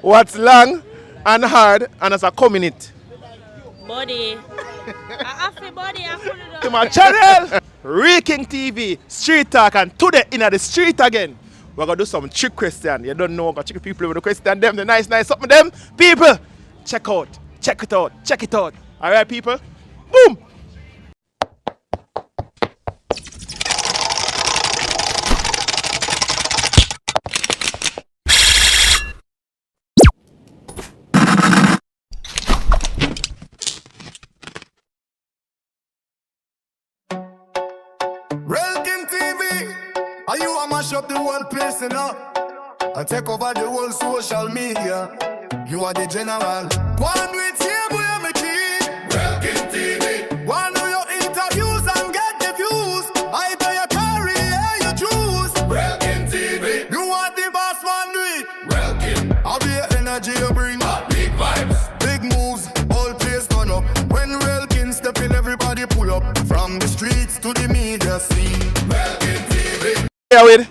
What's long and hard and as a community? Body. I have a body, I put it To on. my channel, Realkingtv, Street Talk, and today in the street again. We're gonna do some trick question. You don't know about trick people with the question them, the nice something them. People, check it out. Alright, people. Boom! Realkingtv, are you a mash up the whole place, you know? And take over the whole social media. You are the general. One with you, boy, I'm a king. Realkingtv. One do your interviews and get the views. I do your career, you choose. Realkingtv. You want the boss man, do it. Realking. I'll be your energy you bring. Big vibes. Big moves, all place turn up. When Realking step in, everybody pull up. From the streets to the media scene. Realkingtv. Here with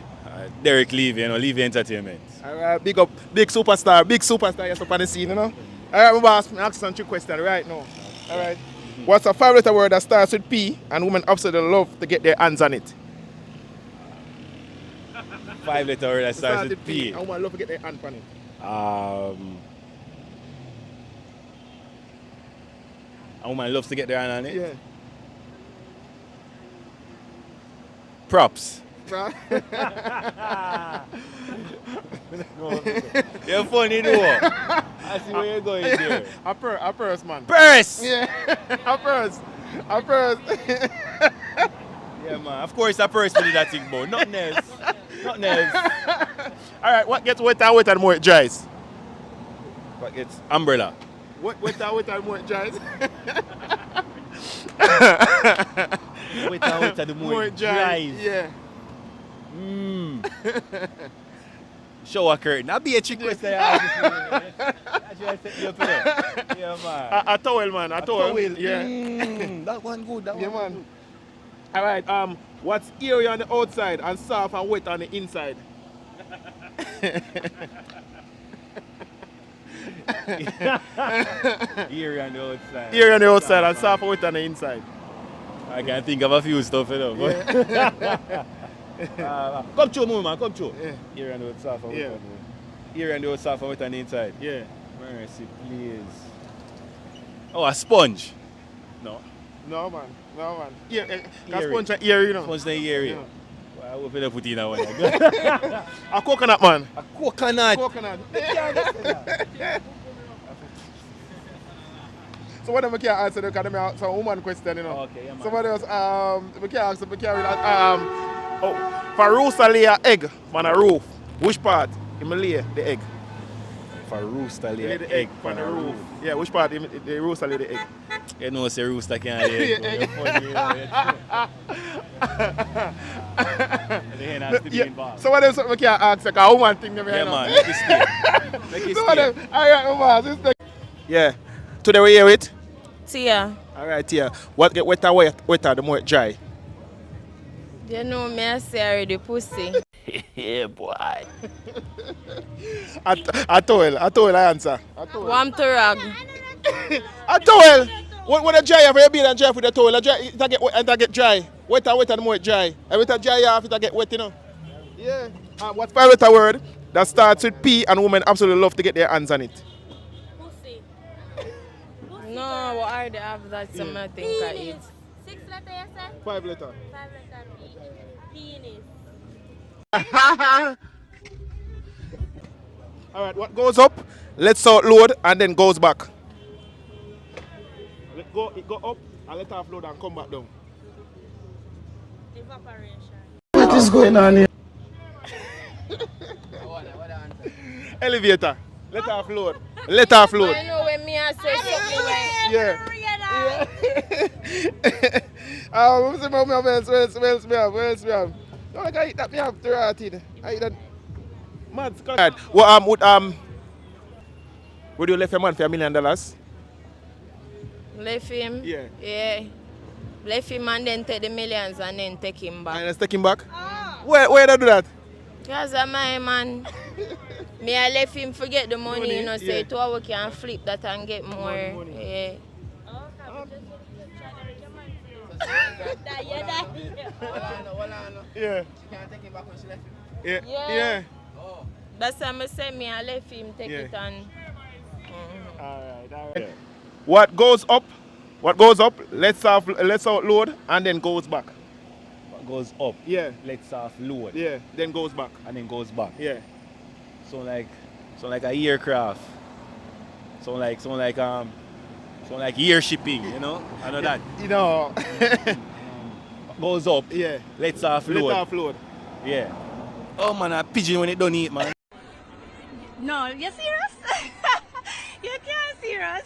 Derek Levy, Levy Entertainment. alright, big up, big superstar yes up on the scene, you know. Alright, my boss, I'm asking you a question right now. Alright. What's a 5-letter word that starts with P and women absolutely love to get their hands on it? 5-letter word that starts with P. And women love to get their hands on it. A woman loves to get their hand on it. Yeah. Props. Right? You're funny though. I see where you're going there. A purse, man. Purse! Yeah, a purse. Yeah, man. Of course, a purse for that thing, but nothing else. Nothing else. Alright, what gets wetter and more it dries? But it's umbrella. What wetter and more it dries? Wetter, the more it dries. Yeah. Shower curtain. That'll be a trick question. That's why I set you up here. Yeah, man. A towel, man. A towel. Yeah. That one good. That Yeah, one man. Alright, what's airy on the outside and soft and wet on the inside? Here on the outside. Airy on the outside and soft and wet on the inside. I can think of a few stuff, you know. Come through, man. Come through. Yeah. Here on the outside. Yeah. Here on the outside and wet on the inside. Yeah. Mercy, please. Oh, a sponge. No. No, man. Yeah, Airy. sponge and airy, you know. Sponge in the area. Yeah. Well, I hope you don't put in that one. A coconut, man. A coconut. Coconut. So what I can't answer because I have some woman question, you know. Okay, yeah, man. Somebody else, we can't ask, for rooster lay an egg on a roof, which part him lay the egg? For rooster lay Lay an the egg on the roof. Yeah, which part the rooster lay the egg? You know, say rooster can't lay egg. You're funny, you know. The hen has to be involved. So what else we can't ask because a woman thing them, Yeah, you know. man. Make it stay. Make it So what stay. else? Alright, my boss, yeah. Today we here with? Tia. Alright, Tia. What get wetter the more it dry? You know me, I say already pussy. Yeah, boy. A towel, I answer. A towel. Warm to rag. A towel! When it dry, you be and dry with the towel, it get wet and it get dry. Wetter the more it dry. Every time dry off, it get wet, you know. Yeah. What 5-letter word that starts with P and women absolutely love to get their hands on it? Pussy. No, I already have that something I eat. 6 letter, you said? 5-letter. 5 letter P. Penis. Alright, what goes up, lets out load and then goes back. It go up and let off load and come back down. Evaporation. What is going on here? Elevator. Let off load. Let off load. I know when me I say something like Yeah. Where else me have? No, I eat that me have to rat in. I eat that. Mad. Right. Well, would you left your man for $1 million? left him. Yeah. Yeah. Left him and then take the millions and then take him And back. let's take him back. Where did I do that? Because of my man. Me I left him forget the money, you know, so yeah. it we can flip that and get more. Money. Yeah. Yeah. Can't take him back when she left him. Yeah. Yeah. Yeah. That's why I say me I left him take Yeah. it and Alright. What goes up? What goes up? Let's outload and then goes back. What goes up, Yeah. lets off load, Yeah. Then goes back. and then goes back. Yeah. So like a aircraft. So like air shipping, you know? I know that. You know. Goes up, Yeah. lets off Let's load. offload. Yeah. Oh man, a pigeon when it don't eat, man. No, you serious? You can't serious.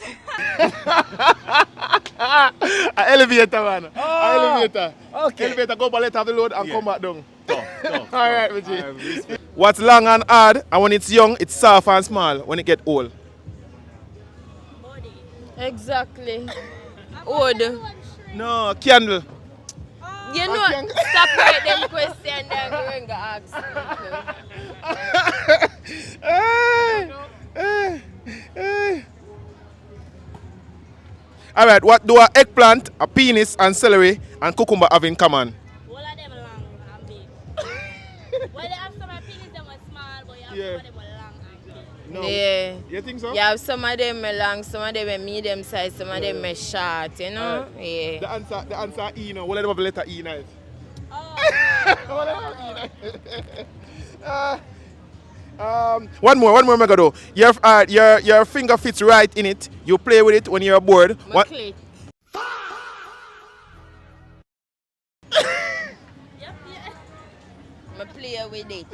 An elevator, man. An elevator. Okay. Elevator go up and let off the load and Yeah. come back down. Tough. Alright, Michi. What's long and hard, and when it's young, it's soft and small when it get old. exactly. Old. No, candle. You know, stop right them question then going to ask. Alright, what do a eggplant, a penis, and celery and cucumber have in common? All of them long and big. Well, they have some opinions that were small, but you have Yeah. some of them were long and big. No. Yeah. You think so? You have some of them are long, some of them are medium size, some of them are short, you know? Yeah. The answer E, you know. What about the letter E now? Oh, One more mega though. Your finger fits right in it. You play with it when you're bored. What? Click. yep, yeah. I play with it.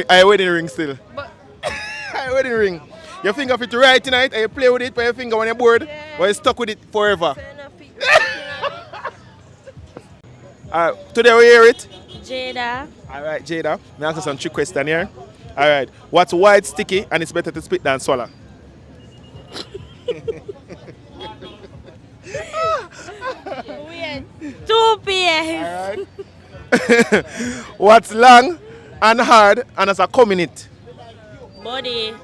I wedding ring still. But I wedding ring. Your finger fit right tonight and you play with it by your finger when you're bored, or you're stuck with it forever. Today we hear it. Jada. Alright, Jada. Me ask you some trick question here. Alright. What's white, sticky, and it's better to spit than swallow? Weird. 2 p.m. Alright. What's long and hard and has a cum in it? Body.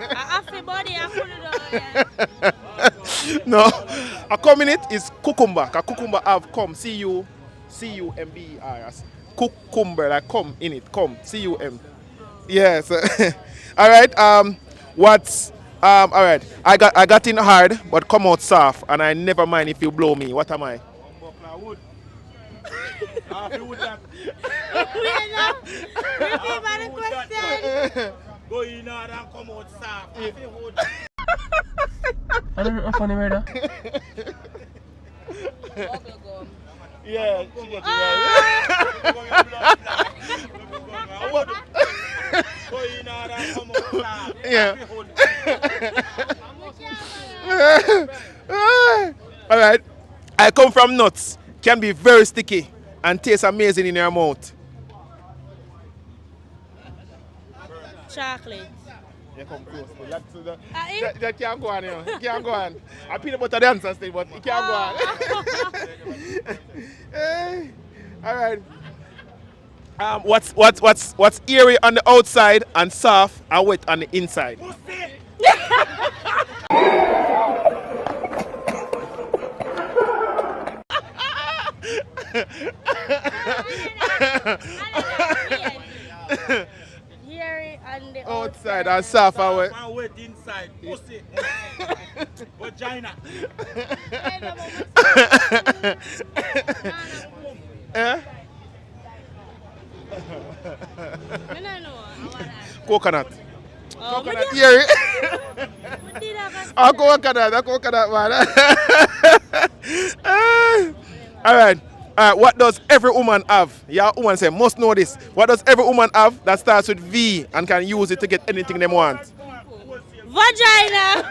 I have a body, I put it on. No. A cum in it is cucumber. Cause cucumber have cum. C-U-M-B-E-R. Cucumber, like cum in it. Cum. C-U-M. Yes. Alright. What's alright. I got in hard but come out soft and I never mind if you blow me. What am I? Wait, no. Repeat my question. Go in and come out soft. I don't know funny right now. Yeah, she get it right. Go in and come out soft. Yeah. Alright. I come from nuts. Can be very sticky and taste amazing in your mouth. Chocolate. You come close. That It can't go on, you know. It can't go on. I peanut butter the answer still, but it can't go on. Hey. Alright. What's airy on the outside and soft and wet on the inside? Here on the Outside and soft and wet. And wet inside. Pussy. Vagina. Eh? I don't know. Coconut. Oh, Coconut airy. Coconut, man. Alright. What does every woman have? Yeah, woman say must know this. What does every woman have that starts with V and can use it to get anything they want? Vagina.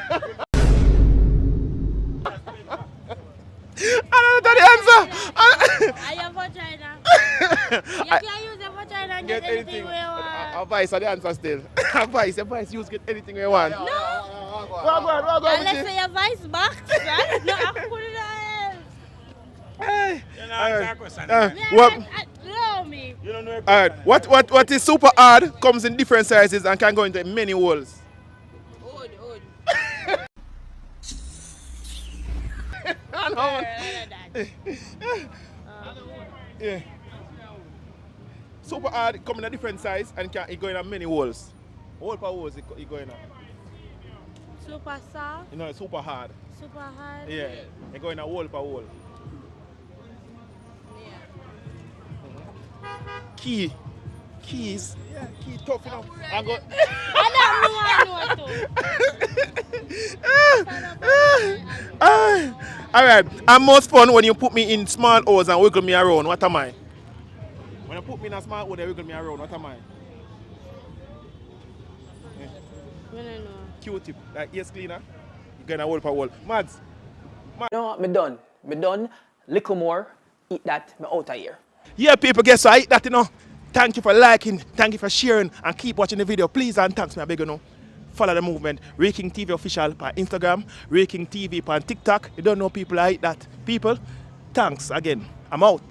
I don't know the answer. I have vagina. You can use a vagina and Get get anything anything. we want. A vice are the answer still. A vice, use get anything we want. No. Go on, Unless say a vice box. I don't know. I put it on. Alright. Me, What? Allow me. You don't know Alright. What is super hard comes in different sizes and can go into many holes. Old. I know. Yeah. Super hard come in a different size and can it go in many holes. Hole per holes it go in. Super soft, You know, it's super hard. super hard. Yeah. It go in a hole per hole. Keys. Yeah, key tough, you know. I go. I don't know. Alright. And most fun when you put me in small holes and wiggle me around. What am I? When you put me in a small hole and wiggle me around, what am I? I don't know. Q-tip, like ears cleaner. You get a hole per hole. Mads. You know what? Me done. Little more. Eat that. Me out of here. Yeah, people, guess what? I eat that, you know. Thank you for liking, thank you for sharing, and keep watching the video. Please and thanks, me, I beg you know. Follow the movement. Realkingtv official on Instagram, Realkingtv on TikTok. You don't know people, I eat that. People, thanks again. I'm out.